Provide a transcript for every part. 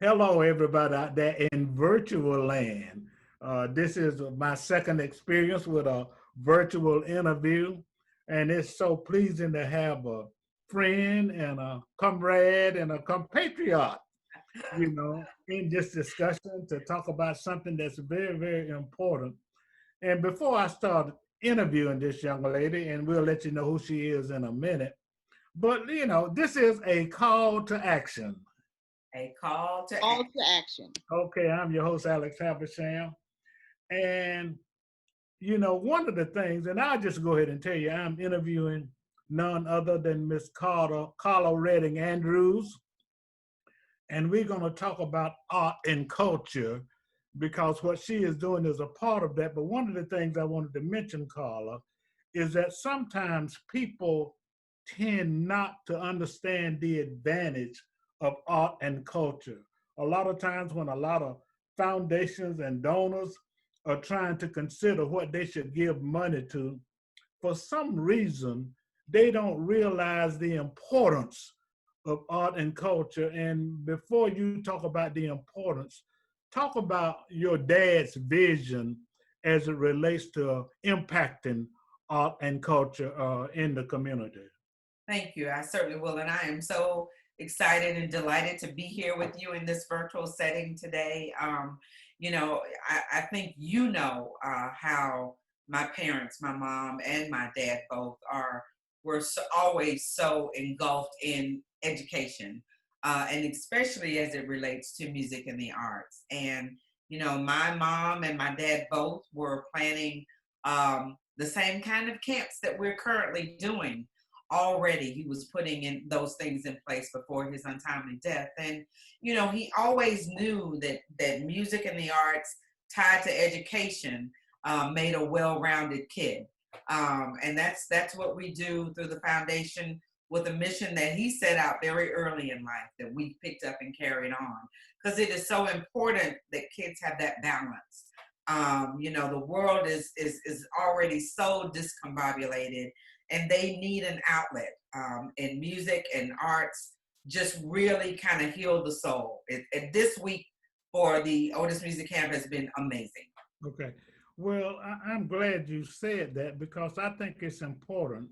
Hello, everybody out there in virtual land. This is my second experience with a virtual interview, and it's so pleasing to have a friend and a comrade and a compatriot, in this discussion to talk about something that's very, very important. And before I start interviewing this young lady, and we'll let you know who she is in a minute, but this is a call to action. A call to Call action. to action. Okay, I'm your host, Alex Habersham. And, one of the things, and I'll just go ahead and tell you, I'm interviewing none other than Miss Karla Redding Andrews. And we're going to talk about art and culture because what she is doing is a part of that. But one of the things I wanted to mention, Karla, is that sometimes people tend not to understand the advantage of art and culture. A lot of times when a lot of foundations and donors are trying to consider what they should give money to, for some reason, they don't realize the importance of art and culture. And before you talk about the importance, talk about your dad's vision as it relates to impacting art and culture in the community. Thank you. I certainly will. And I am so excited and delighted to be here with you in this virtual setting today. I think how my parents, my mom and my dad both were always so engulfed in education, and especially as it relates to music and the arts. And my mom and my dad both were planning the same kind of camps that we're currently doing. Already he was putting in those things in place before his untimely death. And he always knew that music and the arts tied to education made a well-rounded kid. And that's what we do through the foundation, with a mission that he set out very early in life that we picked up and carried on, because it is so important that kids have that balance. The world is already so discombobulated, and they need an outlet. And music and arts just really kind of heal the soul. This week for the Otis Music Camp has been amazing. Okay. Well, I'm glad you said that because I think it's important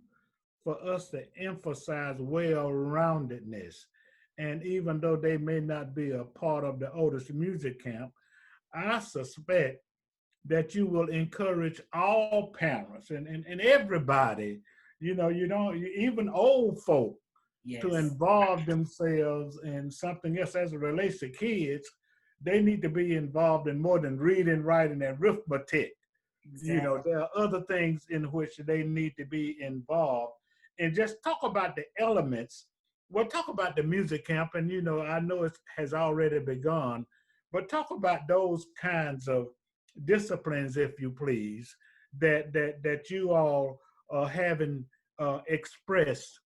for us to emphasize well-roundedness. And even though they may not be a part of the Otis Music Camp, I suspect that you will encourage all parents and everybody, even old folk, to Yes, involve themselves in something else as it relates to kids. They need to be involved in more than reading, writing, and arithmetic. exactly. There are other things in which they need to be involved. And just talk about the elements. Well, talk about the music camp, and I know it has already begun, but talk about those kinds of disciplines, if you please, that you all are having expressed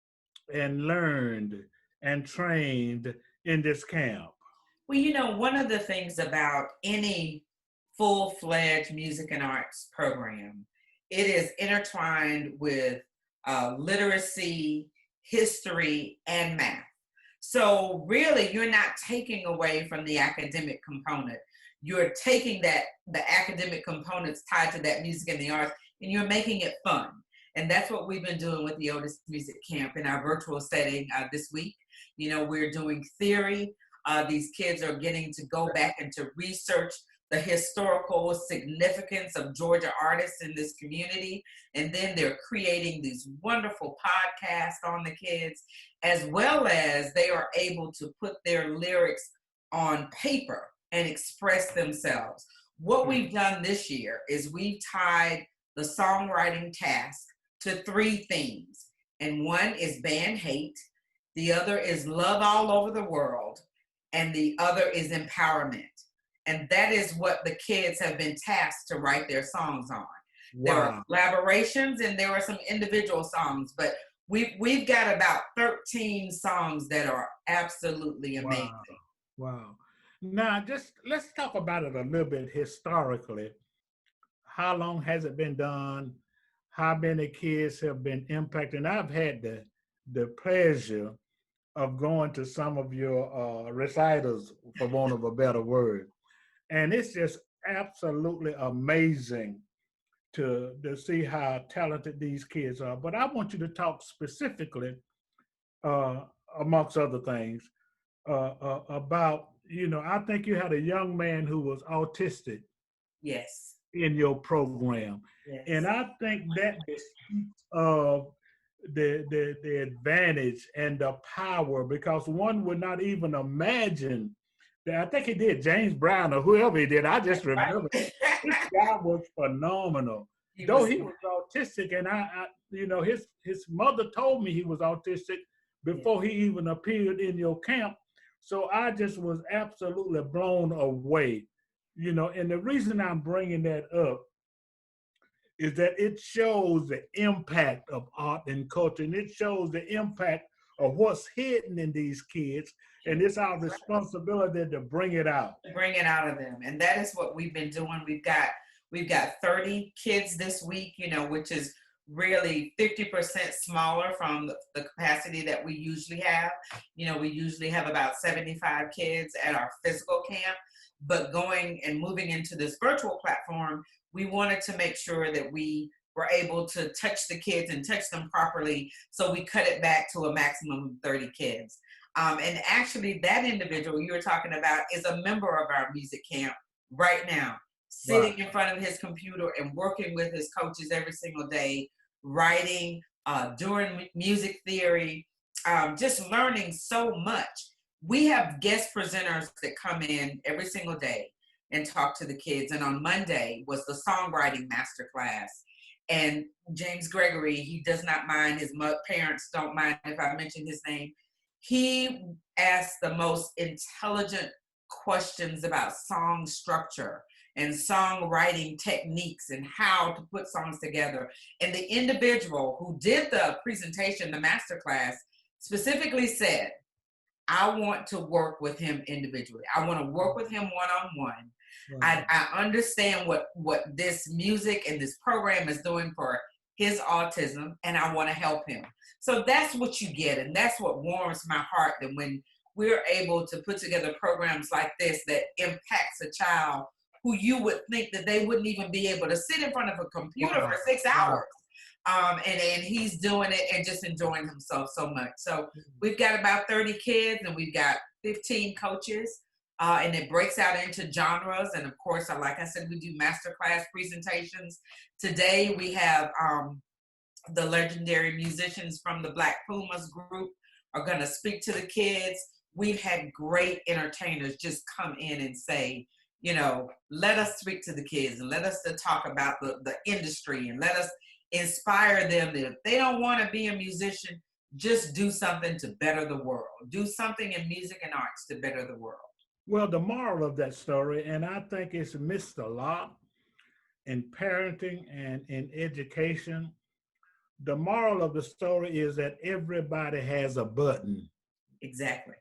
and learned and trained in this camp. Well, one of the things about any full-fledged music and arts program, it is intertwined with literacy, history, and math. So really, you're not taking away from the academic component. You're taking the academic components tied to that music and the arts, and you're making it fun. And that's what we've been doing with the Otis Music Camp in our virtual setting this week. We're doing theory. These kids are getting to go back and to research the historical significance of Georgia artists in this community. And then they're creating these wonderful podcasts on the kids, as well as they are able to put their lyrics on paper and express themselves. What we've done this year is we've tied the songwriting task to three themes. And one is ban hate, the other is love all over the world, and the other is empowerment. And that is what the kids have been tasked to write their songs on. There are Wow. collaborations and there are some individual songs, but we've got about 13 songs that are absolutely amazing. Wow. Wow. Now, just let's talk about it a little bit historically. How long has it been done? How many kids have been impacted? And I've had the pleasure of going to some of your recitals, for want of a better word. And it's just absolutely amazing to see how talented these kids are. But I want you to talk specifically, uh, amongst other things, about, I think you had a young man who was autistic Yes. in your program. And Yes. I think that speaks of the advantage and the power, because one would not even imagine that. I think he did James Brown or whoever he did. I just remember Right. this guy was phenomenal. He Though was. he was autistic, and his mother told me he was autistic Yeah. before he even appeared in your camp. So I just was absolutely blown away. And the reason I'm bringing that up is that it shows the impact of art and culture, and it shows the impact of what's hidden in these kids, and it's our responsibility to bring it out. Bring it out of them, and that is what we've been doing. We've got 30 kids this week, which is really 50% smaller from the capacity that we usually have. We usually have about 75 kids at our physical camp, but going and moving into this virtual platform, we wanted to make sure that we were able to touch the kids and touch them properly, so we cut it back to a maximum of 30 kids. And actually, that individual you were talking about is a member of our music camp right now, Right. sitting in front of his computer and working with his coaches every single day, writing, doing music theory, just learning so much. We have guest presenters that come in every single day and talk to the kids. And on Monday was the songwriting masterclass. And James Gregory, he does not mind. His parents don't mind if I mention his name. He asked the most intelligent questions about song structure and songwriting techniques and how to put songs together. And the individual who did the presentation, the masterclass, specifically said, I want to work with him individually. I want to work with him one-on-one. Right. I understand what this music and this program is doing for his autism, and I want to help him. So that's what you get, and that's what warms my heart, that when we're able to put together programs like this that impacts a child who you would think that they wouldn't even be able to sit in front of a computer Wow. for 6 Wow. hours. And he's doing it and just enjoying himself so much. So we've got about 30 kids, and we've got 15 coaches. And it breaks out into genres. And of course, like I said, we do masterclass presentations. Today we have the legendary musicians from the Black Pumas group are going to speak to the kids. We've had great entertainers just come in and say, let us speak to the kids and let us to talk about the industry, and let us inspire them that if they don't want to be a musician, just do something to better the world. Do something in music and arts to better the world. Well, the moral of that story, and I think it's missed a lot in parenting and in education. The moral of the story is that everybody has a button. Exactly.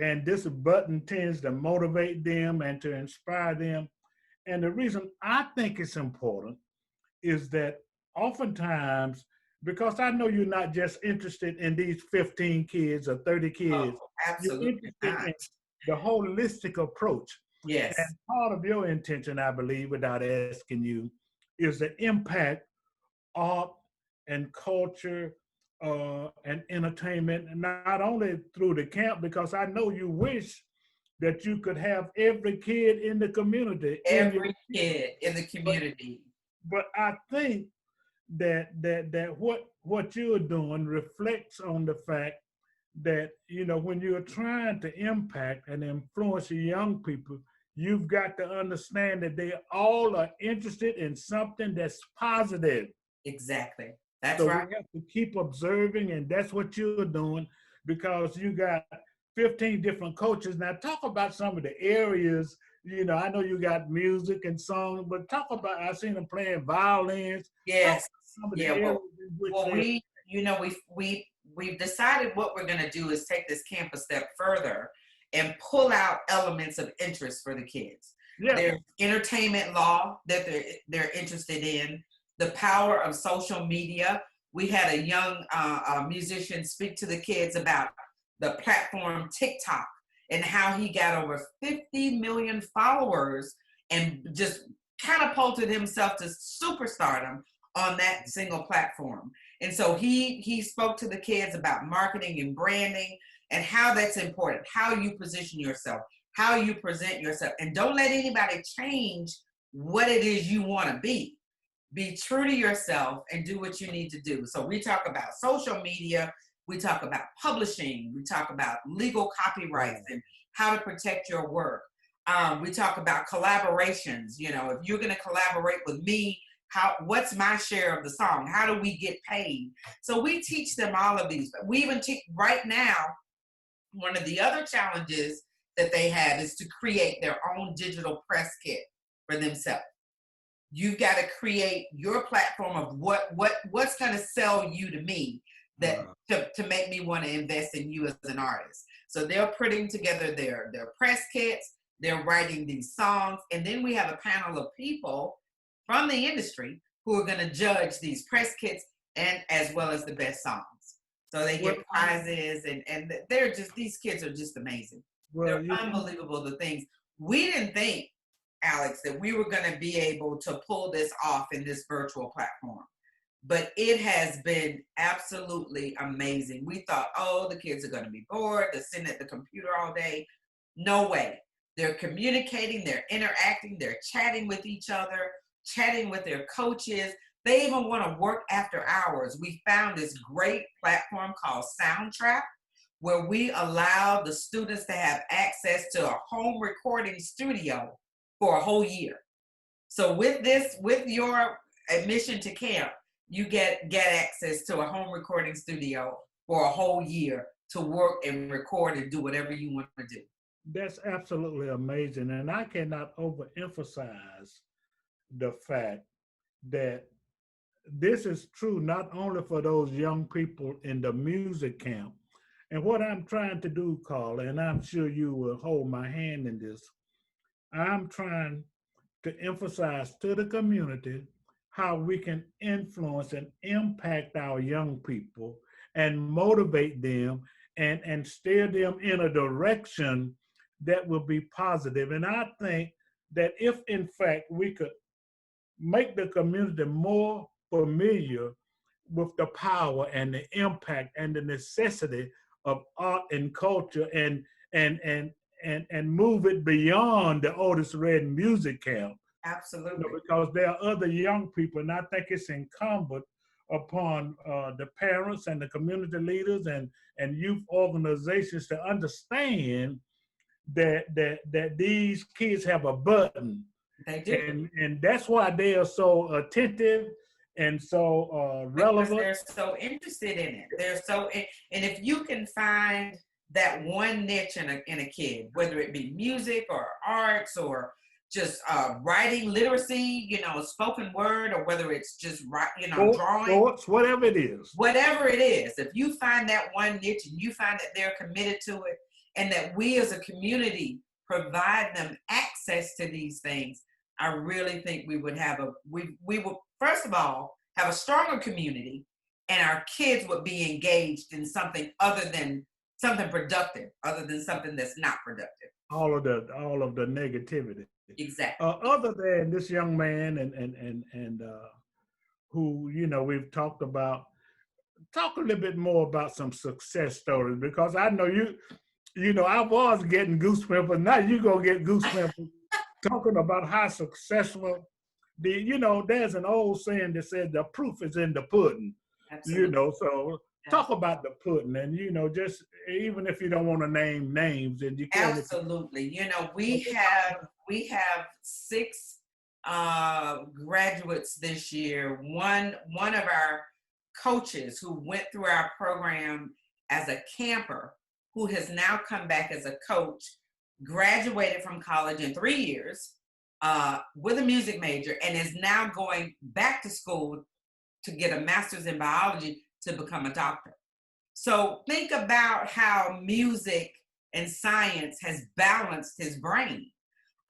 And this button tends to motivate them and to inspire them. And the reason I think it's important is that oftentimes, because I know you're not just interested in these 15 kids or 30 Oh, kids, you're absolutely interested not. in the holistic approach. Yes. And part of your intention, I believe, without asking you, is the impact art and culture and entertainment, not only through the camp, because I know you wish that you could have every kid in the community in your. Every kid in the But, community. but I think that what you're doing reflects on the fact that when you're trying to impact and influence young people, you've got to understand that they all are interested in something that's positive. Exactly. That's So we right. have to keep observing, and that's what you're doing, because you got 15 different coaches. Now, talk about some of the areas. I know you got music and song, but talk about, I've seen them playing violins. Talk Yes. about some of the Yeah. areas Well, in which well, they. we've decided what we're going to do is take this camp a step further and pull out elements of interest for the kids. Yeah. There's entertainment law that they're interested in, the power of social media. We had a young musician speak to the kids about the platform TikTok and how he got over 50 million followers and just catapulted himself to superstardom on that single platform. And so he spoke to the kids about marketing and branding and how that's important, how you position yourself, how you present yourself, and don't let anybody change what it is you want to be. Be true to yourself and do what you need to do. So we talk about social media, we talk about publishing, we talk about legal copyrights and how to protect your work. We talk about collaborations. You know, if you're going to collaborate with me, what's my share of the song? How do we get paid? So we teach them all of these. But we even teach right now, one of the other challenges that they have is to create their own digital press kit for themselves. You've got to create your platform of what's going to sell you to me that to make me want to invest in you as an artist. So they're putting together their press kits, they're writing these songs, and then we have a panel of people from the industry who are going to judge these press kits and as well as the best songs. So they get prizes, and they're just, these kids are just amazing. They're unbelievable, the things. We didn't think, Alex, that we were going to be able to pull this off in this virtual platform. But it has been absolutely amazing. We thought, oh, the kids are going to be bored. They're sitting at the computer all day. No way. They're communicating. They're interacting. They're chatting with each other, chatting with their coaches. They even want to work after hours. We found this great platform called Soundtrap, where we allow the students to have access to a home recording studio for a whole year. So with your admission to camp, you get access to a home recording studio for a whole year to work and record and do whatever you want to do. That's absolutely amazing. And I cannot overemphasize the fact that this is true not only for those young people in the music camp. And what I'm trying to do, Karla, and I'm sure you will hold my hand in this, I'm trying to emphasize to the community how we can influence and impact our young people and motivate them and steer them in a direction that will be positive. And I think that if in fact we could make the community more familiar with the power and the impact and the necessity of art and culture and move it beyond the Otis Redding music camp. Absolutely. You know, because there are other young people, and I think it's incumbent upon the parents and the community leaders and youth organizations to understand that these kids have a button. They do. And that's why they are so attentive and so relevant. Because they're so interested in it. And if you can find that one niche in a kid, whether it be music or arts or just writing literacy, you know, spoken word, or whether it's just, you know, drawing. Sports, whatever it is. Whatever it is, if you find that one niche and you find that they're committed to it and that we as a community provide them access to these things, I really think we would have we would, first of all, have a stronger community, and our kids would be engaged in something other than something productive, other than something that's not productive. All of the negativity. Exactly. Other than this young man and who, you know, we've talked about, talk a little bit more about some success stories, because I know you know, I was getting goosebumps, but now you're going to get goosebumps talking about how successful you know, there's an old saying that says the proof is in the pudding. Absolutely. You know, so talk about the pudding, and, you know, just even if you don't want to name names, and you can. Absolutely. You know, we have 6 graduates this year. One of our coaches who went through our program as a camper, who has now come back as a coach, graduated from college in 3 years with a music major, and is now going back to school to get a master's in biology to become a doctor. So think about how music and science has balanced his brain.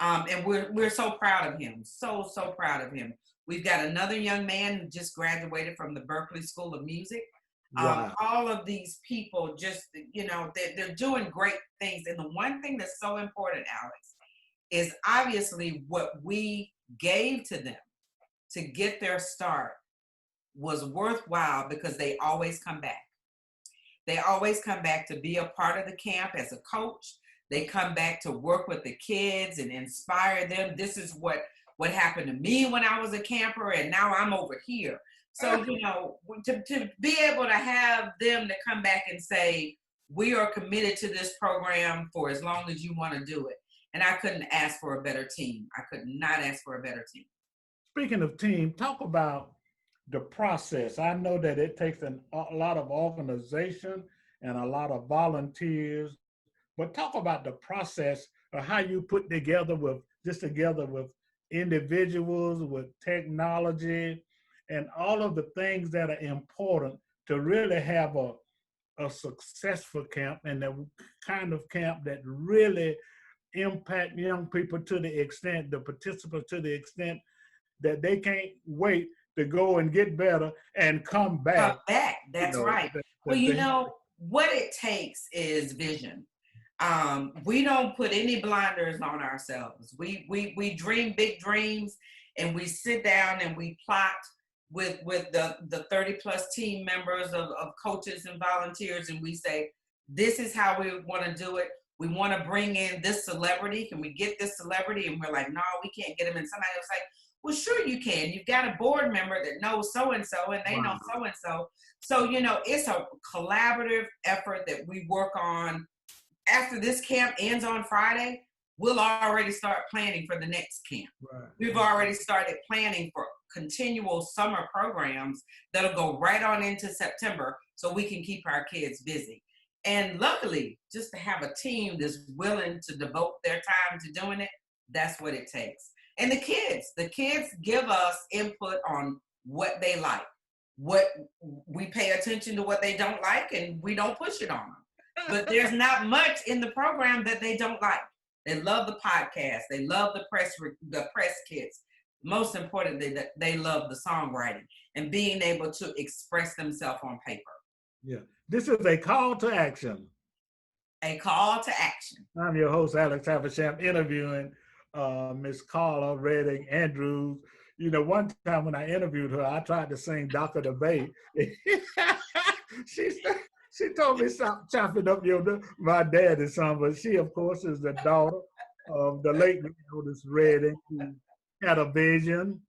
And we're so proud of him, so proud of him. We've got another young man who just graduated from the Berklee School of Music. Wow. All of these people just, they're doing great things. And the one thing that's so important, Alex, is obviously what we gave to them to get their start was worthwhile because they always come back. They always come back to be a part of the camp as a coach. They come back to work with the kids and inspire them. This is what happened to me when I was a camper, and now I'm over here. So, to be able to have them to come back and say, we are committed to this program for as long as you want to do it. And I couldn't ask for a better team. I could not ask for a better team. Speaking of team, talk about the process. I know that it takes a lot of organization and a lot of volunteers, but talk about the process of how you put together with individuals, with technology, and all of the things that are important to really have a successful camp and the kind of camp that really impact young people to the participants to the extent that they can't wait to go and get better and come Come back. back. That's right. Well, what it takes is vision. We don't put any blinders on ourselves. We dream big dreams, and we sit down and we plot with the 30 plus team members of coaches and volunteers, and we say, this is how we want to do it. We want to bring in this celebrity. Can we get this celebrity? And we're like, no, we can't get him. And somebody was like, well, sure you can. You've got a board member that knows so-and-so, and they know so-and-so. So, it's a collaborative effort that we work on. After this camp ends on Friday, we'll already start planning for the next camp. Right. We've already started planning for continual summer programs that'll go right on into September so we can keep our kids busy. And luckily, just to have a team that's willing to devote their time to doing it, that's what it takes. And the kids give us input on what they like. What we pay attention to what they don't like, and we don't push it on them. But there's not much in the program that they don't like. They love the podcast. They love the press kits. Most importantly, that they love the songwriting and being able to express themselves on paper. Yeah. This is a call to action. A call to action. I'm your host, Alex Haversham, interviewing Miss Karla Redding Andrews. One time when I interviewed her, I tried to sing Dock of the Bay. She told me stop chopping up my daddy's song, but she, of course, is the daughter of the late Otis Redding, who had a vision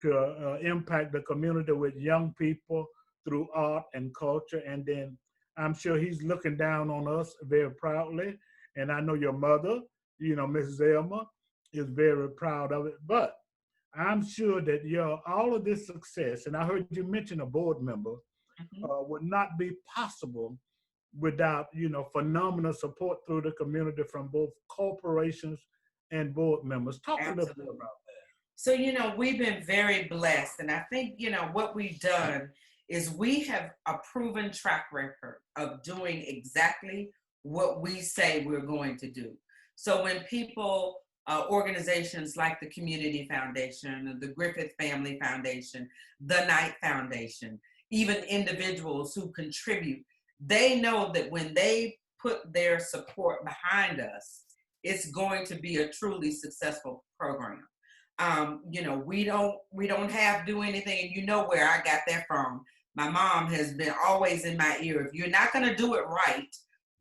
to impact the community with young people through art and culture. And then I'm sure he's looking down on us very proudly. And I know your mother, Mrs. Elma, is very proud of it. But I'm sure that all of this success, and I heard you mention a board member, would not be possible without, phenomenal support through the community from both corporations and board members. Talk a little bit about that. So, we've been very blessed. And I think, what we've done is we have a proven track record of doing exactly what we say we're going to do. So when people, organizations like the Community Foundation, the Griffith Family Foundation, the Knight Foundation, even individuals who contribute, they know that when they put their support behind us, it's going to be a truly successful program. We don't have to do anything, and where I got that from. My mom has been always in my ear. If you're not going to do it right,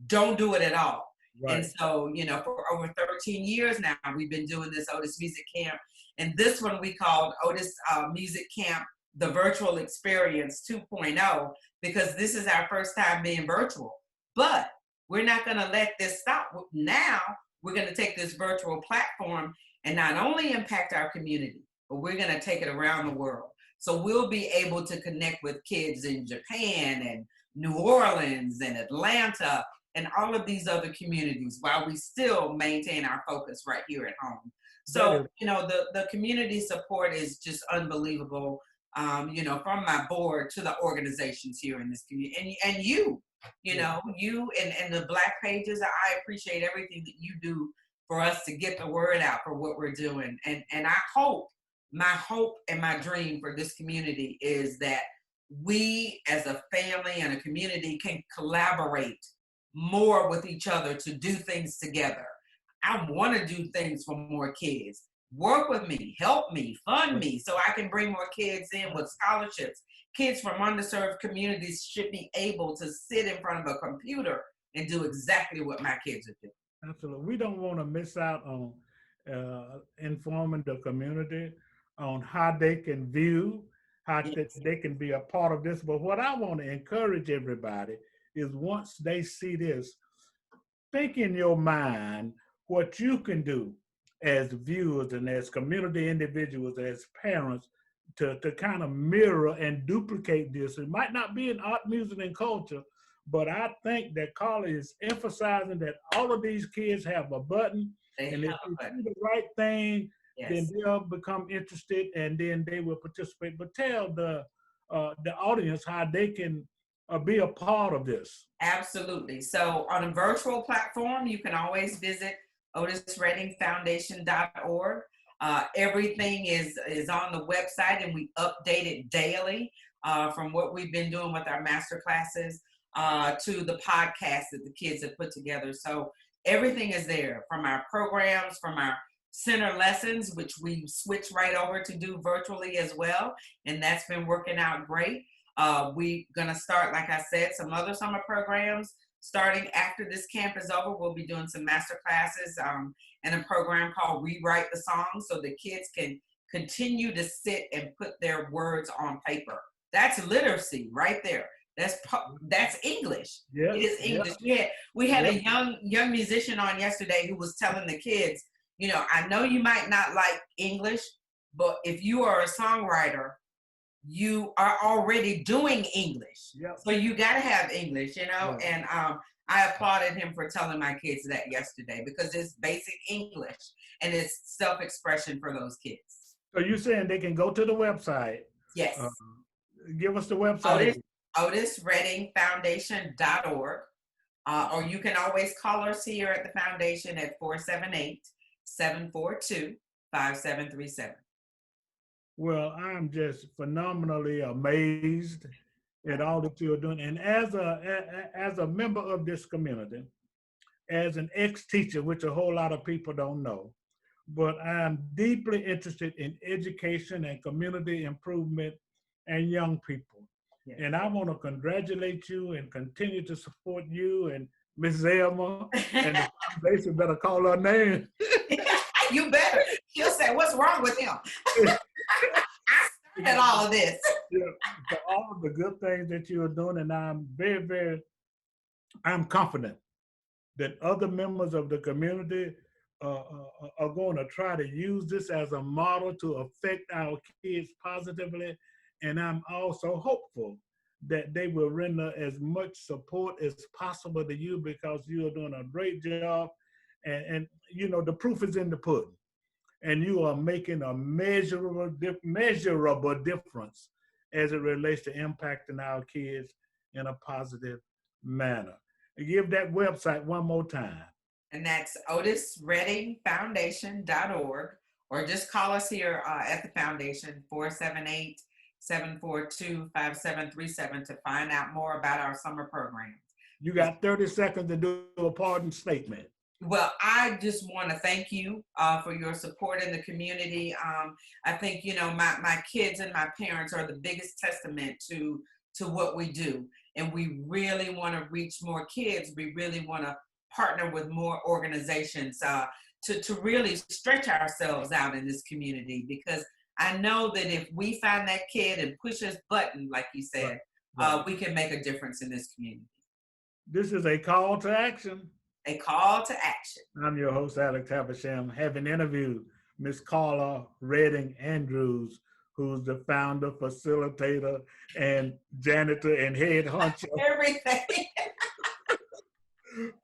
don't do it at all. Right. And so, for over 13 years now, we've been doing this Otis Music Camp. And this one we called Otis Music Camp, the Virtual Experience 2.0, because this is our first time being virtual. But we're not going to let this stop. Now, we're going to take this virtual platform and not only impact our community, but we're going to take it around the world. So we'll be able to connect with kids in Japan and New Orleans and Atlanta and all of these other communities while we still maintain our focus right here at home. So, the community support is just unbelievable, from my board to the organizations here in this community. And you and the Black Pages, I appreciate everything that you do for us to get the word out for what we're doing. And I hope, my hope and my dream for this community is that we as a family family and a community can collaborate more with each other to do things together. I want to do things for more kids. Work with me, help me, fund me so I can bring more kids in with scholarships. Kids from underserved communities should be able to sit in front of a computer and do exactly what my kids are doing. Absolutely. We don't want to miss out on informing the community on how they can view, how Yes. they can be a part of this. But what I want to encourage everybody is once they see this, think in your mind what you can do as viewers and as community individuals, as parents, to kind of mirror and duplicate this. It might not be in art, music, and culture, but I think that Karla is emphasizing that all of these kids have a button, They and if have they a button. do the right thing, then Yes. they'll become interested, and then they will participate. But tell the audience how they can be a part of this. Absolutely. So on a virtual platform, you can always visit otisreddingfoundation.org. Everything is on the website, and we update it daily, from what we've been doing with our master classes to the podcast that the kids have put together. So everything is there, from our programs, from our center lessons, which we switch right over to do virtually as well. And that's been working out great. We're gonna start, like I said, some other summer programs starting after this camp is over. We'll be doing some master classes and a program called Rewrite the Song, so the kids can continue to sit and put their words on paper. That's literacy right there. That's English. It Yes, is yeah, English. We had yeah. a young musician on yesterday who was telling the kids, I know you might not like English, but if you are a songwriter, you are already doing English. Yep. So you got to have English, Right. and I applauded him for telling my kids that yesterday, because it's basic English and it's self-expression for those kids. So you're saying they can go to the website. Uh, Yes. give us the website Otis, again. otisreddingfoundation.org. Or you can always call us here at the foundation at 478-742-5737. Well, I'm just phenomenally amazed at all that you're doing. And as a member of this community, as an ex-teacher, which a whole lot of people don't know, but I'm deeply interested in education and community improvement and young people. Yes. And I want to congratulate you and continue to support you and Miss Zelma, and the foundation better call her name. You better. She'll say, "What's wrong with him?" I started all of this. Yeah, for all of the good things that you are doing, and I'm I'm confident that other members of the community are going to try to use this as a model to affect our kids positively. And I'm also hopeful that they will render as much support as possible to you, because you are doing a great job. And the proof is in the pudding. And you are making a measurable difference as it relates to impacting our kids in a positive manner. Give that website one more time. And that's otisreddingfoundation.org, or just call us here at the foundation, 478-742-5737, to find out more about our summer program. You got 30 seconds to do a pardon statement. Well, I just want to thank you for your support in the community. I think, my kids and my parents are the biggest testament to what we do. And we really want to reach more kids. We really want to partner with more organizations to really stretch ourselves out in this community, because I know that if we find that kid and push his button, like you said, right. We can make a difference in this community. This is a call to action. A call to action. I'm your host, Alex Habersham, having interviewed Miss Karla Redding Andrews, who's the founder, facilitator, and janitor and head honcho. Everything.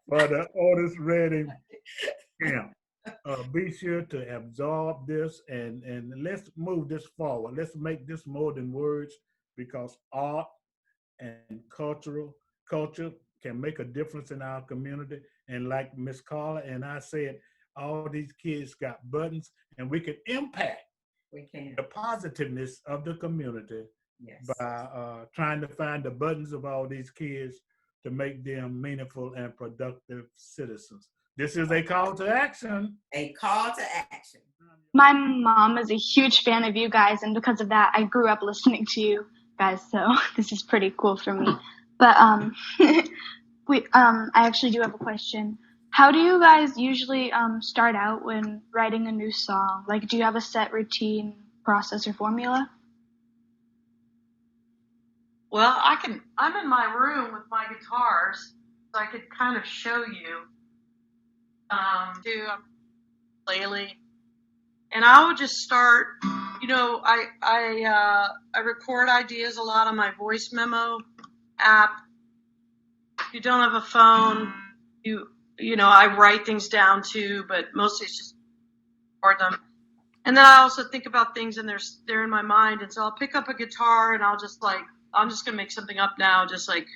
For the Otis Redding camp. Be sure to absorb this and let's move this forward. Let's make this more than words, because art and culture can make a difference in our community. And like Miss Karla and I said, all these kids got buttons, and we can impact the positiveness of the community Yes. by trying to find the buttons of all these kids to make them meaningful and productive citizens. This is a call to action. A call to action. My mom is a huge fan of you guys, and because of that, I grew up listening to you guys. So this is pretty cool for me. But I actually do have a question. How do you guys usually start out when writing a new song? Like, do you have a set routine, process, or formula? Well, I'm in my room with my guitars, so I could kind of show you. Lately, and I would just start. I record ideas a lot on my voice memo app. If you don't have a phone, I write things down too, but mostly it's just record them. And then I also think about things and they're in my mind, and so I'll pick up a guitar and I'm just gonna make something up now, just like.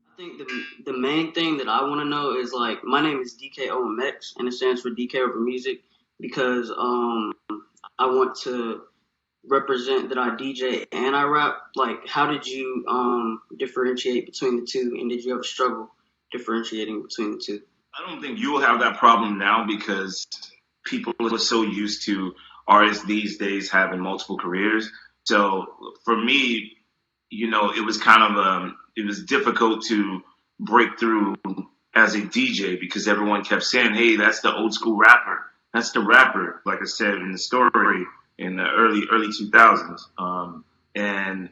I think the main thing that I want to know is, like, my name is DKOMX, and it stands for DK over music, because I want to represent that I DJ and I rap. Like, how did you differentiate between the two, and did you ever struggle differentiating between the two? I don't think you will have that problem now because people are so used to artists these days having multiple careers. So for me, it was kind of it was difficult to break through as a DJ because everyone kept saying, "Hey, that's the old school rapper. That's the rapper." Like I said in the story in the early 2000s, and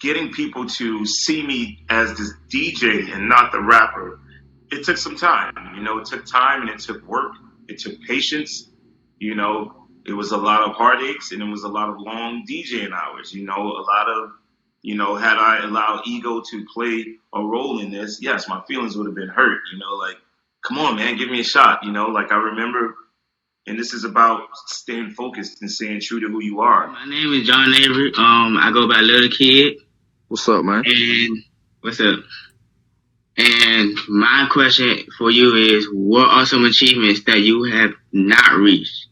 getting people to see me as this DJ and not the rapper, it took some time. It took time and it took work. It took patience. It was a lot of heartaches and it was a lot of long DJing hours. A lot of, had I allowed ego to play a role in this, yes, my feelings would have been hurt. Like, come on, man, give me a shot. Like I remember, and this is about staying focused and staying true to who you are. My name is John Avery. I go by Little Kid. What's up, man? And what's up? And my question for you is, what are some achievements that you have not reached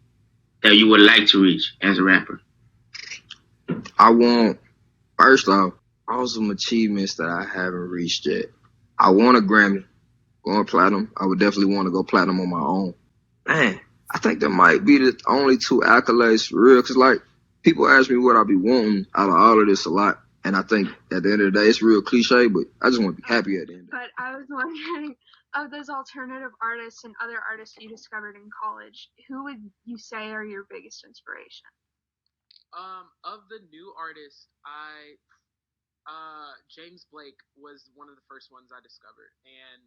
that you would like to reach as a rapper? First off, all some achievements that I haven't reached yet. I want a Grammy, going platinum. I would definitely want to go platinum on my own. Man, I think that might be the only two accolades for real, because, like, people ask me what I be wanting out of all of this a lot. And I think at the end of the day, it's real cliche, but I just want to be happy at the end. But I was wondering, of those alternative artists and other artists you discovered in college, who would you say are your biggest inspiration? Of the new artists, James Blake was one of the first ones I discovered, and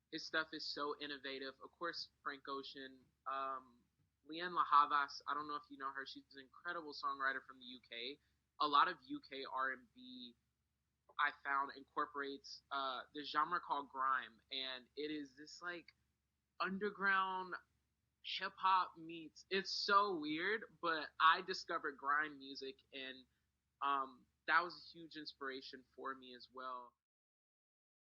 his stuff is so innovative. Of course, Frank Ocean, Leanne LaHavas. I don't know if you know her. She's an incredible songwriter from the UK. A lot of UK R&B I found incorporates the genre called grime, and it is this like underground hip hop meets. It's so weird, but I discovered grime music, and that was a huge inspiration for me as well.